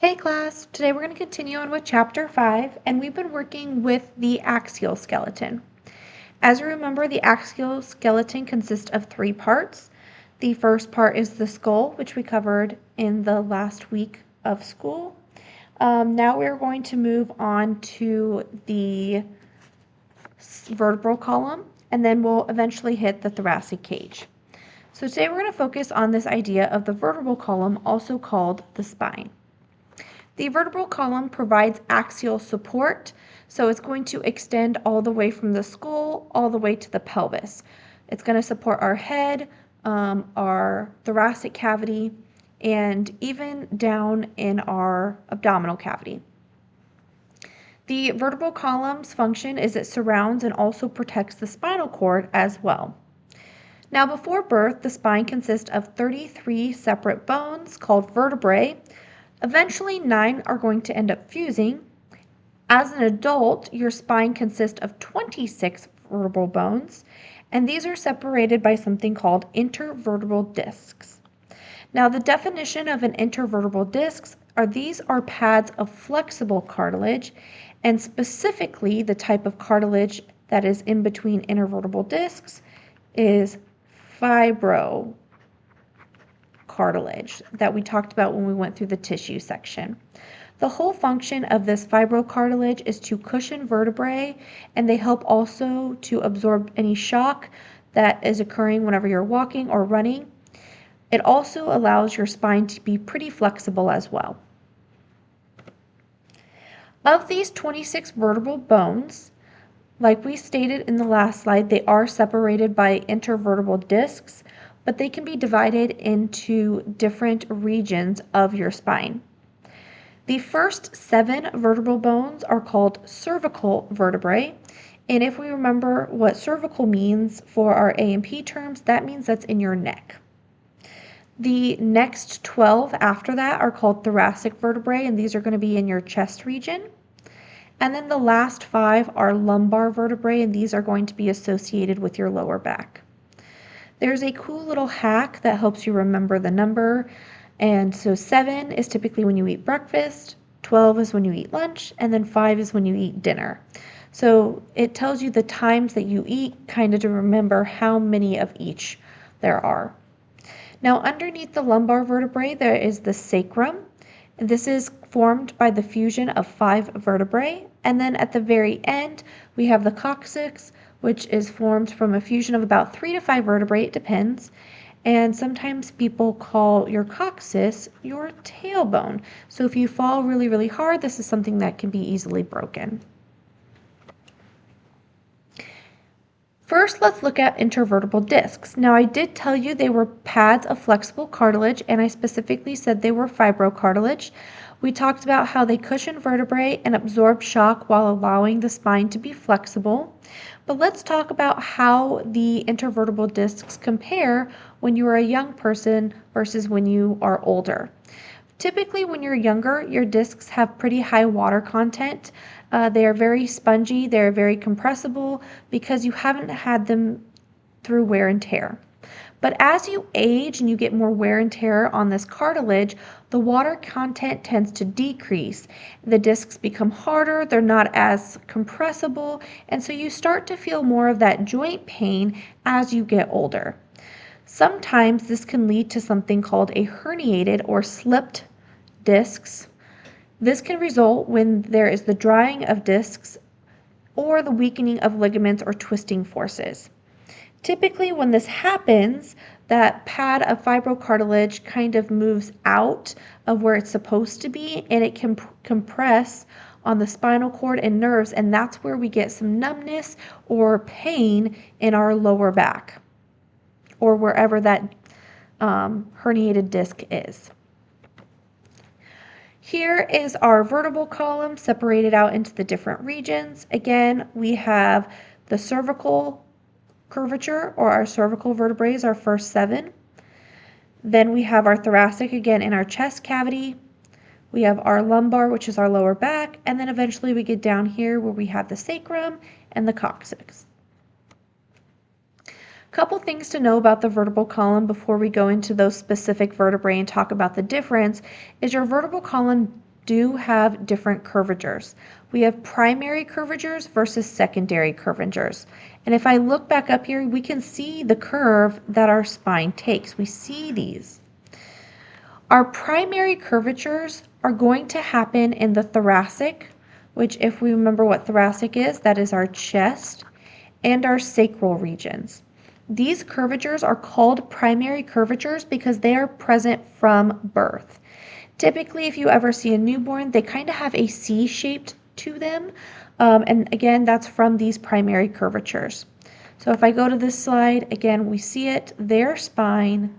Hey class, today we're going to continue on with chapter 5 and we've been working with the axial skeleton. As you remember, the axial skeleton consists of 3 parts. The first part is the skull, which we covered in the last week of school. Now we're going to move on to the vertebral column and then we'll eventually hit the thoracic cage. So today we're going to focus on this idea of the vertebral column, also called the spine. The vertebral column provides axial support, so it's going to extend all the way from the skull all the way to the pelvis. It's going to support our head, our thoracic cavity, and even down in our abdominal cavity. The vertebral column's function is it surrounds and also protects the spinal cord as well. Now, before birth, the spine consists of 33 separate bones called vertebrae. Eventually, 9 are going to end up fusing. As an adult, your spine consists of 26 vertebral bones, and these are separated by something called intervertebral discs. Now, the definition of an intervertebral disc are these are pads of flexible cartilage, and specifically the type of cartilage that is in between intervertebral discs is fibrocartilage that we talked about when we went through the tissue section. The whole function of this fibrocartilage is to cushion vertebrae, and they help also to absorb any shock that is occurring whenever you're walking or running. It also allows your spine to be pretty flexible as well. Of these 26 vertebral bones, like we stated in the last slide, they are separated by intervertebral discs, but they can be divided into different regions of your spine. The first 7 vertebral bones are called cervical vertebrae, and if we remember what cervical means for our A&P terms, that means that's in your neck. The next 12 after that are called thoracic vertebrae, and these are going to be in your chest region. And then the last 5 are lumbar vertebrae, and these are going to be associated with your lower back. There's a cool little hack that helps you remember the number. And so 7 is typically when you eat breakfast, 12 is when you eat lunch, and then 5 is when you eat dinner. So it tells you the times that you eat, kind of to remember how many of each there are. Now underneath the lumbar vertebrae, there is the sacrum. And this is formed by the fusion of 5 vertebrae. And then at the very end, we have the coccyx, which is formed from a fusion of about 3 to 5 vertebrae, it depends. And sometimes people call your coccyx your tailbone. So if you fall really, really hard, this is something that can be easily broken. First, let's look at intervertebral discs. Now, I did tell you they were pads of flexible cartilage, and I specifically said they were fibrocartilage. We talked about how they cushion vertebrae and absorb shock while allowing the spine to be flexible. But let's talk about how the intervertebral discs compare when you are a young person versus when you are older. Typically, when you're younger, your discs have pretty high water content. They are very spongy, they're very compressible because you haven't had them through wear and tear. But as you age and you get more wear and tear on this cartilage, the water content tends to decrease. The discs become harder, they're not as compressible, and so you start to feel more of that joint pain as you get older. Sometimes this can lead to something called a herniated or slipped discs. This can result when there is the drying of discs or the weakening of ligaments or twisting forces. Typically, when this happens, that pad of fibrocartilage kind of moves out of where it's supposed to be, and it can compress on the spinal cord and nerves, and that's where we get some numbness or pain in our lower back or wherever that herniated disc is. Here is our vertebral column separated out into the different regions. Again, we have the cervical curvature, or our cervical vertebrae, our first 7. Then we have our thoracic again in our chest cavity. We have our lumbar, which is our lower back, and then eventually we get down here where we have the sacrum and the coccyx. Couple things to know about the vertebral column before we go into those specific vertebrae and talk about the difference is your vertebral column do have different curvatures. We have primary curvatures versus secondary curvatures. And if I look back up here, we can see the curve that our spine takes. We see these. Our primary curvatures are going to happen in the thoracic, which if we remember what thoracic is, that is our chest, and our sacral regions. These curvatures are called primary curvatures because they are present from birth. Typically, if you ever see a newborn, they kind of have a C-shaped to them. And again, that's from these primary curvatures. So if I go to this slide, again, we see it, their spine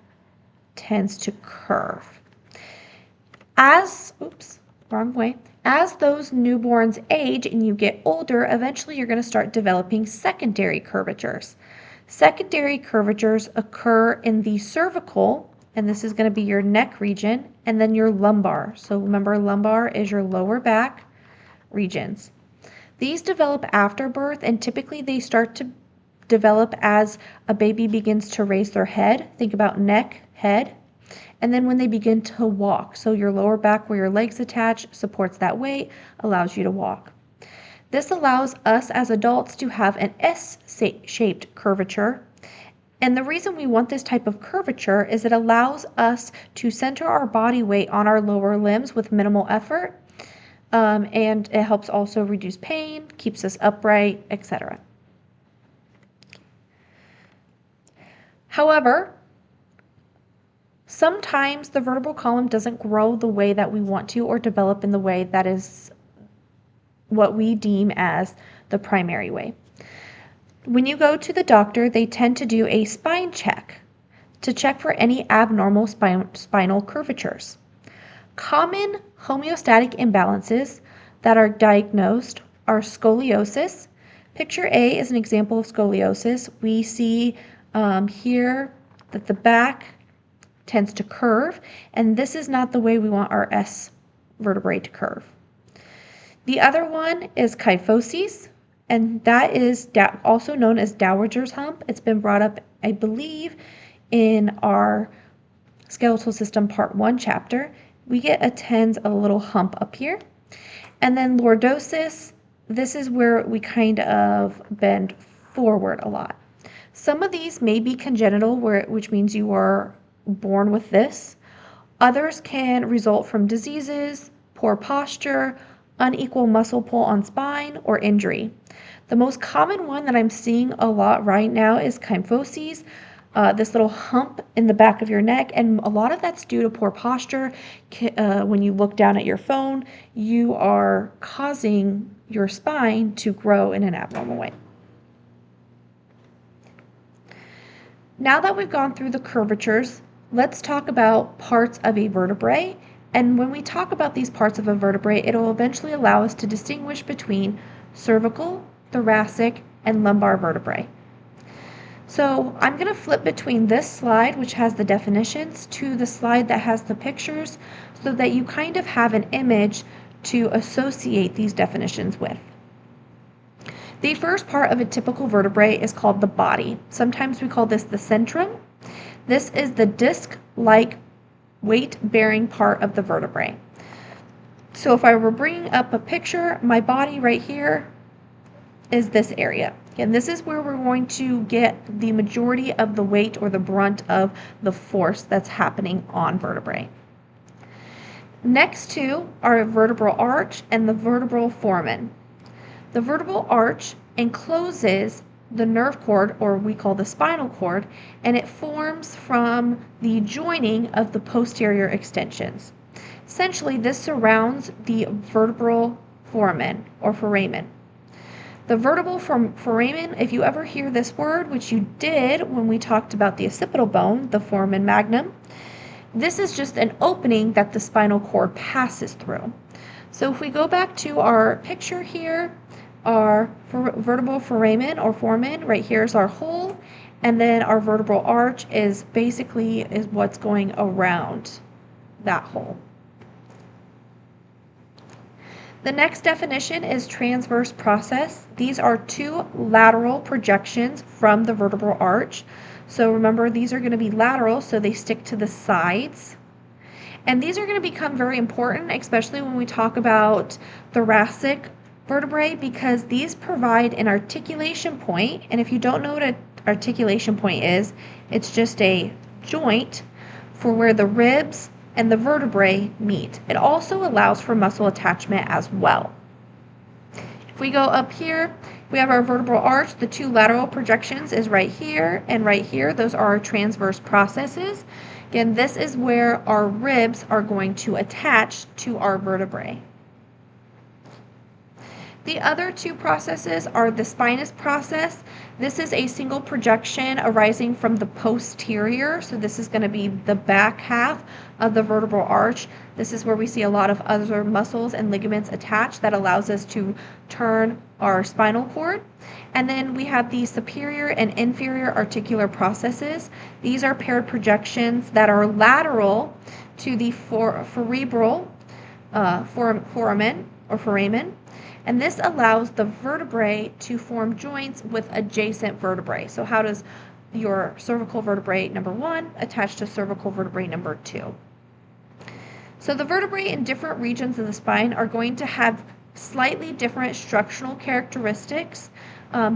tends to curve. As those newborns age and you get older, eventually you're going to start developing secondary curvatures. Secondary curvatures occur in the cervical, and this is going to be your neck region, and then your lumbar. So remember, lumbar is your lower back regions. These develop after birth, and typically they start to develop as a baby begins to raise their head. Think about neck, head. And then when they begin to walk, so your lower back where your legs attach supports that weight, allows you to walk. This allows us as adults to have an S-shaped curvature. And the reason we want this type of curvature is it allows us to center our body weight on our lower limbs with minimal effort. And it helps also reduce pain, keeps us upright, etc. However, sometimes the vertebral column doesn't grow the way that we want to or develop in the way that is what we deem as the primary way. When you go to the doctor, they tend to do a spine check to check for any abnormal spinal curvatures. Common homeostatic imbalances that are diagnosed are scoliosis. Picture A is an example of scoliosis. We see here that the back tends to curve, and this is not the way we want our S vertebrae to curve. The other one is kyphosis, and that is also known as dowager's hump. It's been brought up, I believe, in our skeletal system part 1 chapter. We get a little hump up here. And then lordosis, this is where we kind of bend forward a lot. Some of these may be congenital, which means you are born with this. Others can result from diseases, poor posture, unequal muscle pull on spine, or injury. The most common one that I'm seeing a lot right now is kyphosis, this little hump in the back of your neck, and a lot of that's due to poor posture. When you look down at your phone, you are causing your spine to grow in an abnormal way. Now that we've gone through the curvatures, let's talk about parts of a vertebrae. And when we talk about these parts of a vertebrae, it'll eventually allow us to distinguish between cervical, thoracic, and lumbar vertebrae. So I'm going to flip between this slide, which has the definitions, to the slide that has the pictures, so that you kind of have an image to associate these definitions with. The first part of a typical vertebrae is called the body. Sometimes we call this the centrum. This is the disc-like weight-bearing part of the vertebrae. So if I were bringing up a picture, my body right here is this area. And this is where we're going to get the majority of the weight or the brunt of the force that's happening on vertebrae. Next to are vertebral arch and the vertebral foramen. The vertebral arch encloses the nerve cord, or we call the spinal cord, and it forms from the joining of the posterior extensions. Essentially, this surrounds the vertebral foramen or foramen. The vertebral foramen, if you ever hear this word, which you did when we talked about the occipital bone, the foramen magnum, this is just an opening that the spinal cord passes through. So if we go back to our picture here, our vertebral foramen or foramen, right here is our hole, and then our vertebral arch is basically what's going around that hole. The next definition is transverse process. These are two lateral projections from the vertebral arch. So remember, these are going to be lateral, so they stick to the sides. And these are going to become very important, especially when we talk about thoracic vertebrae, because these provide an articulation point. And if you don't know what an articulation point is, it's just a joint for where the ribs and the vertebrae meet. It also allows for muscle attachment as well. If we go up here, we have our vertebral arch. The two lateral projections is right here and right here. Those are our transverse processes. Again, this is where our ribs are going to attach to our vertebrae. The other two processes are the spinous process. This is a single projection arising from the posterior. So this is going to be the back half of the vertebral arch. This is where we see a lot of other muscles and ligaments attached that allows us to turn our spinal cord. And then we have the superior and inferior articular processes. These are paired projections that are lateral to the vertebral foramen or foramen. And this allows the vertebrae to form joints with adjacent vertebrae. So how does your cervical vertebrae number 1 attach to cervical vertebrae number 2? So the vertebrae in different regions of the spine are going to have slightly different structural characteristics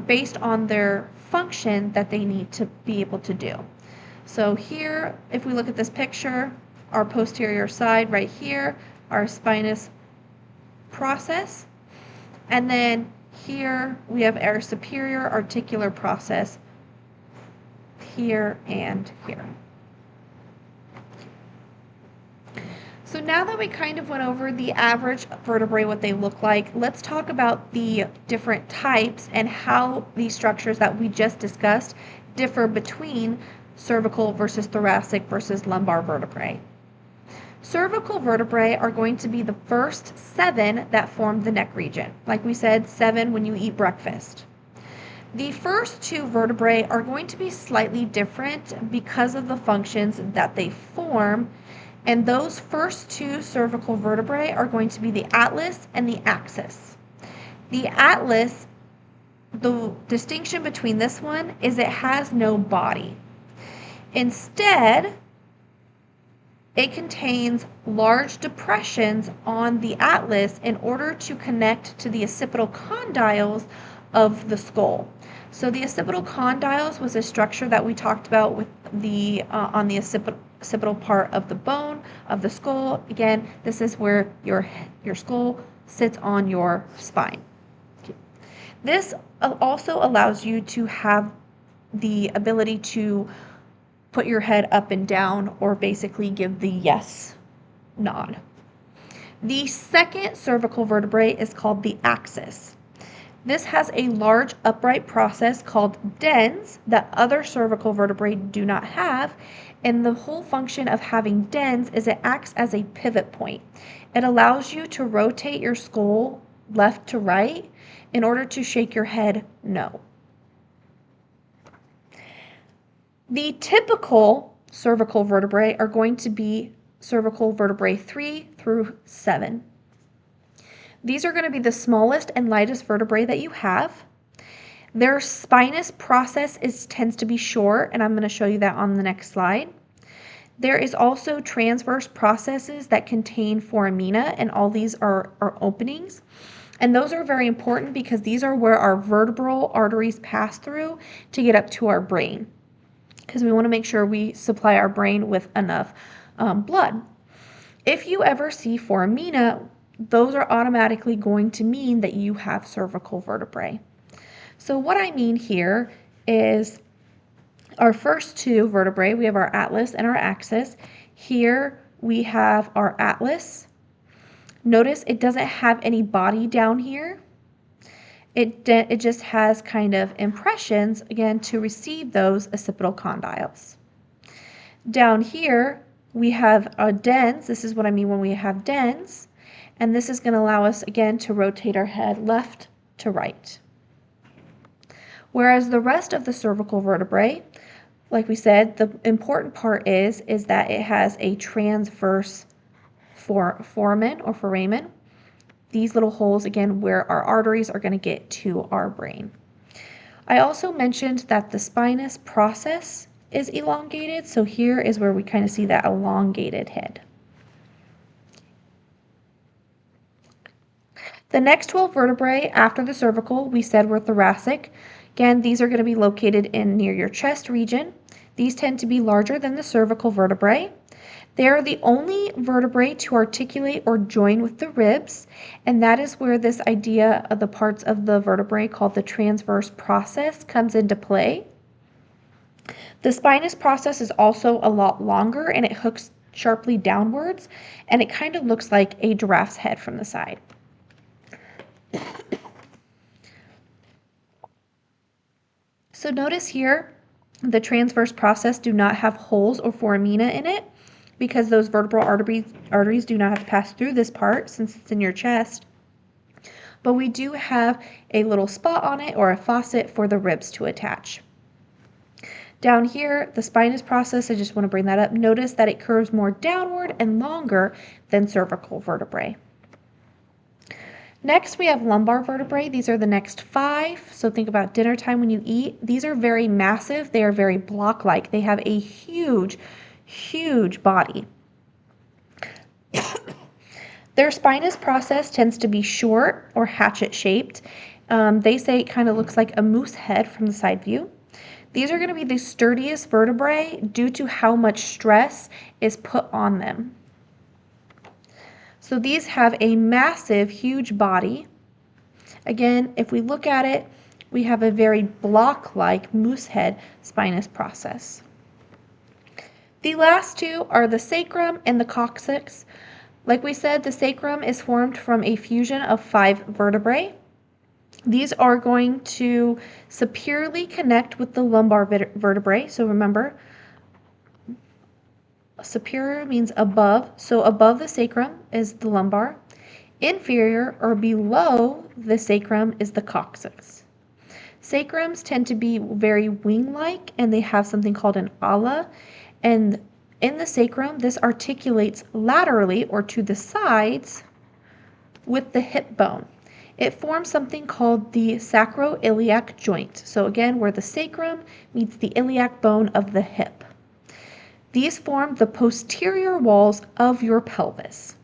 based on their function that they need to be able to do. So here, if we look at this picture, our posterior side right here, our spinous process. And then here we have our superior articular process here and here. So now that we kind of went over the average vertebrae, what they look like, let's talk about the different types and how these structures that we just discussed differ between cervical versus thoracic versus lumbar vertebrae. Cervical vertebrae are going to be the first 7 that form the neck region. Like we said, 7 when you eat breakfast. The first 2 vertebrae are going to be slightly different because of the functions that they form, and those first 2 cervical vertebrae are going to be the atlas and the axis. The atlas, the distinction between this one is it has no body. Instead, it contains large depressions on the atlas in order to connect to the occipital condyles of the skull. So the occipital condyles was a structure that we talked about with the on the occipital part of the bone of the skull. Again, this is where your skull sits on your spine. This also allows you to have the ability to put your head up and down, or basically give the yes nod. The second cervical vertebrae is called the axis. This has a large upright process called dens that other cervical vertebrae do not have, and the whole function of having dens is it acts as a pivot point. It allows you to rotate your skull left to right in order to shake your head no. The typical cervical vertebrae are going to be cervical vertebrae 3 through 7. These are going to be the smallest and lightest vertebrae that you have. Their spinous process tends to be short, and I'm going to show you that on the next slide. There is also transverse processes that contain foramina, and all these are openings. And those are very important because these are where our vertebral arteries pass through to get up to our brain, because we want to make sure we supply our brain with enough blood. If you ever see foramina, those are automatically going to mean that you have cervical vertebrae. So what I mean here is our first 2 vertebrae, we have our atlas and our axis. Here we have our atlas. Notice it doesn't have any body down here. It just has kind of impressions, again, to receive those occipital condyles. Down here, we have a dens. This is what I mean when we have dens. And this is going to allow us, again, to rotate our head left to right. Whereas the rest of the cervical vertebrae, like we said, the important part is that it has a transverse foramen or foramen. These little holes, again, where our arteries are going to get to our brain. I also mentioned that the spinous process is elongated, so here is where we kind of see that elongated head. The next 12 vertebrae after the cervical we said were thoracic. Again, these are going to be located in near your chest region. These tend to be larger than the cervical vertebrae. They are the only vertebrae to articulate or join with the ribs, and that is where this idea of the parts of the vertebrae called the transverse process comes into play. The spinous process is also a lot longer and it hooks sharply downwards, and it kind of looks like a giraffe's head from the side. So notice here, the transverse process do not have holes or foramina in it because those vertebral arteries do not have to pass through this part since it's in your chest. But we do have a little spot on it or a faucet for the ribs to attach. Down here, the spinous process, I just want to bring that up. Notice that it curves more downward and longer than cervical vertebrae. Next, we have lumbar vertebrae. These are the next 5. So think about dinner time when you eat. These are very massive. They are very block-like. They have a huge, huge body. Their spinous process tends to be short or hatchet-shaped. They say it kind of looks like a moose head from the side view. These are going to be the sturdiest vertebrae due to how much stress is put on them. So these have a massive, huge body. Again, if we look at it, we have a very block-like moose head spinous process. The last two are the sacrum and the coccyx. Like we said, the sacrum is formed from a fusion of 5 vertebrae. These are going to superiorly connect with the lumbar vertebrae. So remember, superior means above. So above the sacrum is the lumbar. Inferior or below the sacrum is the coccyx. Sacrums tend to be very wing-like and they have something called an ala. And in the sacrum, this articulates laterally or to the sides with the hip bone. It forms something called the sacroiliac joint. So again, where the sacrum meets the iliac bone of the hip. These form the posterior walls of your pelvis.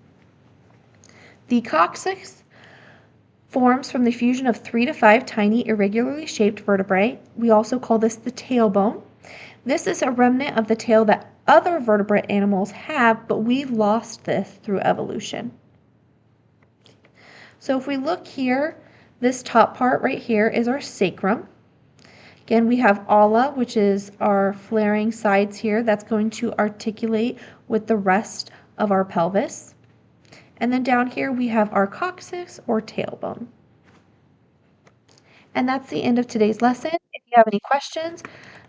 The coccyx forms from the fusion of 3 to 5 tiny irregularly shaped vertebrae. We also call this the tailbone. This is a remnant of the tail that other vertebrate animals have, but we've lost this through evolution. So if we look here, this top part right here is our sacrum. Again, we have ala, which is our flaring sides here. That's going to articulate with the rest of our pelvis. And then down here we have our coccyx or tailbone. And that's the end of today's lesson. If you have any questions,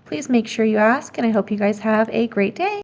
please make sure you ask, and I hope you guys have a great day.